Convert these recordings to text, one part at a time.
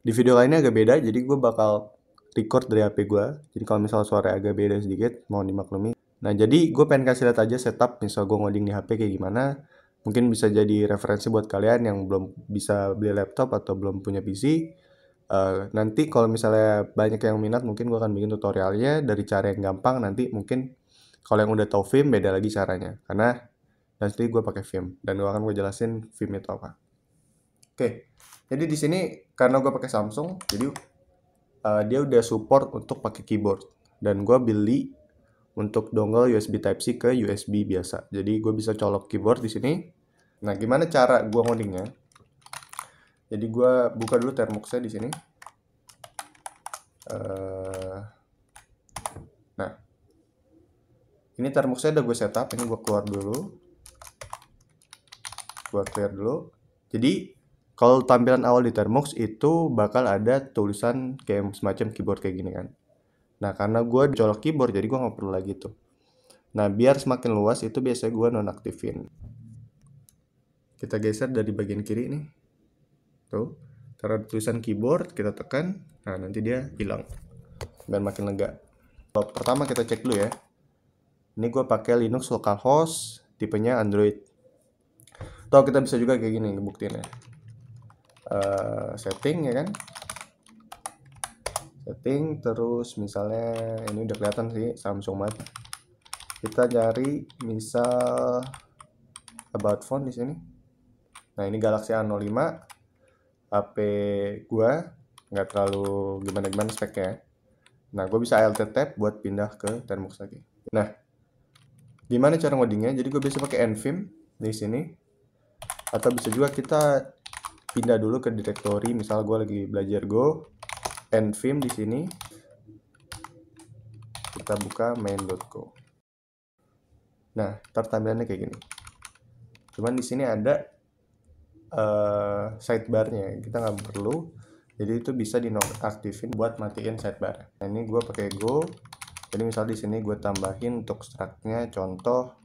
Di video lainnya agak beda, jadi gue bakal record dari HP gue. Jadi kalau misalnya suara agak beda sedikit, mohon dimaklumi. Nah, jadi gue pengen kasih lihat aja setup misal gue ngoding di HP kayak gimana. Mungkin bisa jadi referensi buat kalian yang belum bisa beli laptop atau belum punya PC. Nanti kalau misalnya banyak yang minat, mungkin gue akan bikin tutorialnya dari cara yang gampang. Nanti mungkin kalau yang udah tahu Vim, beda lagi caranya. Karena nanti gue pakai Vim dan gue akan jelasin Vim itu apa. Oke, jadi di sini karena gue pakai Samsung, jadi dia udah support untuk pakai keyboard. Dan gue beli untuk dongle USB Type-C ke USB biasa. Jadi gue bisa colok keyboard di sini. Nah, gimana cara gue ngodingnya? Jadi gue buka dulu Termux-nya di sini. Nah, ini Termux-nya udah gue setup. Ini gue keluar dulu. Gue clear dulu. Jadi kalau tampilan awal di Termux itu bakal ada tulisan kayak semacam keyboard kayak gini kan. Nah, karena gue colok keyboard, jadi gue nggak perlu lagi tuh. Nah, biar semakin luas itu biasanya gue nonaktifin. Kita geser dari bagian kiri nih. Tuh, taruh tulisan keyboard, kita tekan. Nah, nanti dia hilang. Biar makin lega. Pertama kita cek dulu ya. Ini gue pakai Linux localhost, tipenya Android. Atau kita bisa juga kayak gini ngebuktiin ya. Setting ya kan. Setting terus misalnya ini udah kelihatan sih Samsung banget. Kita cari misal about phone di sini. Nah, ini Galaxy A05. HP gua nggak terlalu gimana-gimana speknya. Nah, gue bisa Alt Tab buat pindah ke Termux lagi. Nah, gimana cara ngodingnya? Jadi gue bisa pakai nvim di sini. Atau bisa juga kita pindah dulu ke directory. Misal gue lagi belajar Go, nvim di sini. Kita buka main.go. Nah, tampilannya kayak gini. Cuman di sini ada sidebarnya, kita nggak perlu. Jadi itu bisa dinonaktifin buat matiin sidebar. Nah, ini gue pakai Go. Jadi misal di sini gue tambahin untuk struct-nya, contoh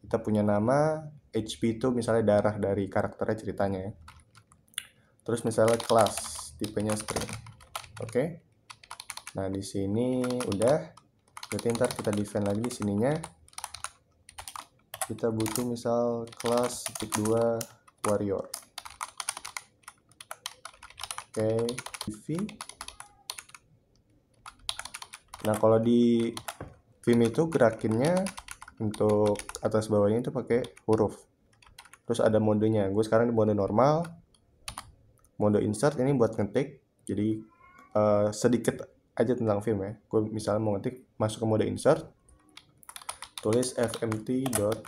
kita punya nama HP itu misalnya darah dari karakternya ceritanya ya. Terus misalnya kelas, tipenya string. Oke. Nah, di sini udah. Berarti ntar kita define lagi di sininya. Kita butuh misal kelas 2 warrior. Oke, Vim. Nah, kalau di Vim itu gerakinnya untuk atas bawahnya itu pakai huruf. Terus ada modenya. Gue sekarang di mode normal. Mode insert ini buat ngetik. Jadi sedikit aja tentang Vim ya. Gue misalnya mau ngetik, masuk ke mode insert. Tulis fmt.println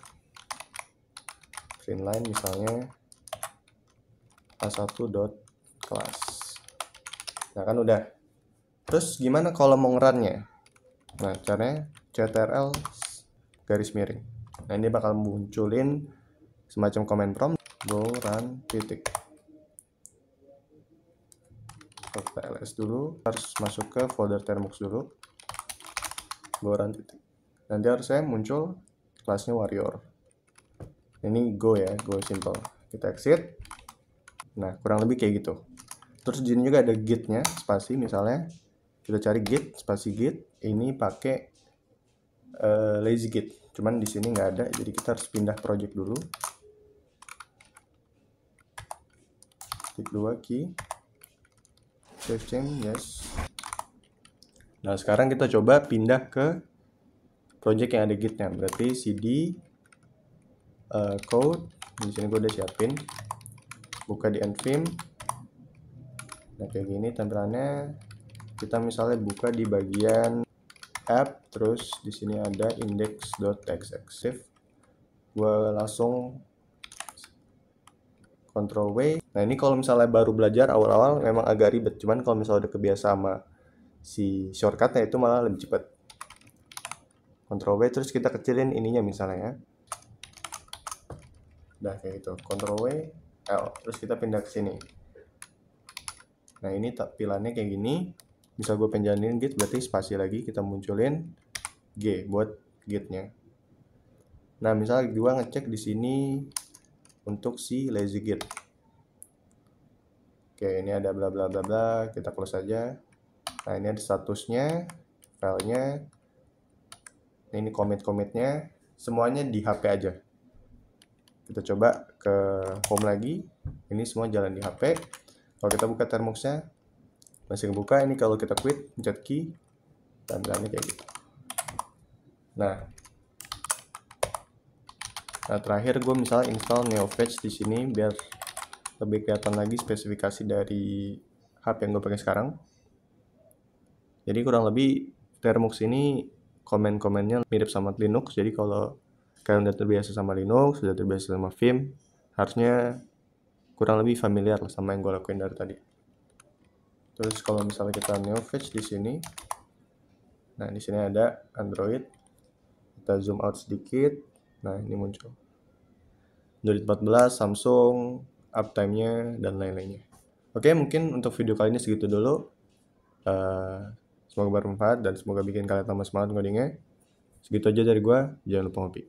misalnya a1.class. Nah, kan udah. Terus gimana kalau mau ngerunnya? Nah, caranya ctrl garis miring. Nah, ini bakal munculin semacam command prompt, go run titik. Kita ls dulu, harus masuk ke folder Termux dulu, go run titik. Nanti harusnya muncul kelasnya warrior. Ini go ya, go simple. Kita exit. Nah, kurang lebih kayak gitu. Terus di sini juga ada git-nya, spasi misalnya. Kita cari git, spasi git. Ini pakai lazy git. Cuman di sini nggak ada, jadi kita harus pindah project dulu. Klik 2 key. Save change, yes. Nah, sekarang kita coba pindah ke project yang ada gitnya. Berarti cd code. Di sini gue udah siapin. Buka di nvim. Nah, kayak gini tampilannya. Kita misalnya buka di bagian app, terus di sini ada index.txt. Gue langsung Ctrl W. Nah, ini kalau misalnya baru belajar awal-awal memang agak ribet, cuman kalau misalnya udah kebiasa sama si shortcutnya itu malah lebih cepat. Ctrl W, terus kita kecilin ininya misalnya ya. Udah kayak gitu. Ctrl W, L, terus kita pindah ke sini. Nah, ini tampilannya kayak gini. Bisa gue penjanin git, berarti spasi lagi kita munculin G buat gitnya. Nah, misalnya gue ngecek di sini untuk si lazy git. Oke, ini ada bla bla bla bla, kita close aja. Nah, ini ada statusnya, filenya, ini commit-commitnya, semuanya di HP aja. Kita coba ke home lagi, ini semua jalan di HP. Kalau kita buka Termux-nya, masih kebuka. Ini kalau kita quit, pencet key, tampilannya kayak gitu. Nah, terakhir gue misalnya install NeoFetch di sini biar lebih kelihatan lagi spesifikasi dari HP yang gue pakai sekarang. Jadi kurang lebih Termux ini komen-komennya mirip sama Linux. Jadi kalau kalian udah terbiasa sama Linux, udah terbiasa sama Vim, harusnya kurang lebih familiar lah sama yang gue lakuin dari tadi. Terus kalau misalnya kita NeoFetch di sini, nah di sini ada Android. Kita zoom out sedikit. Nah, ini muncul Android 14, Samsung, uptime-nya, dan lain-lainnya. Oke, mungkin untuk video kali ini segitu dulu. Semoga bermanfaat dan semoga bikin kalian tambah semangat ngodingnya. Segitu aja dari gue, jangan lupa ngopi.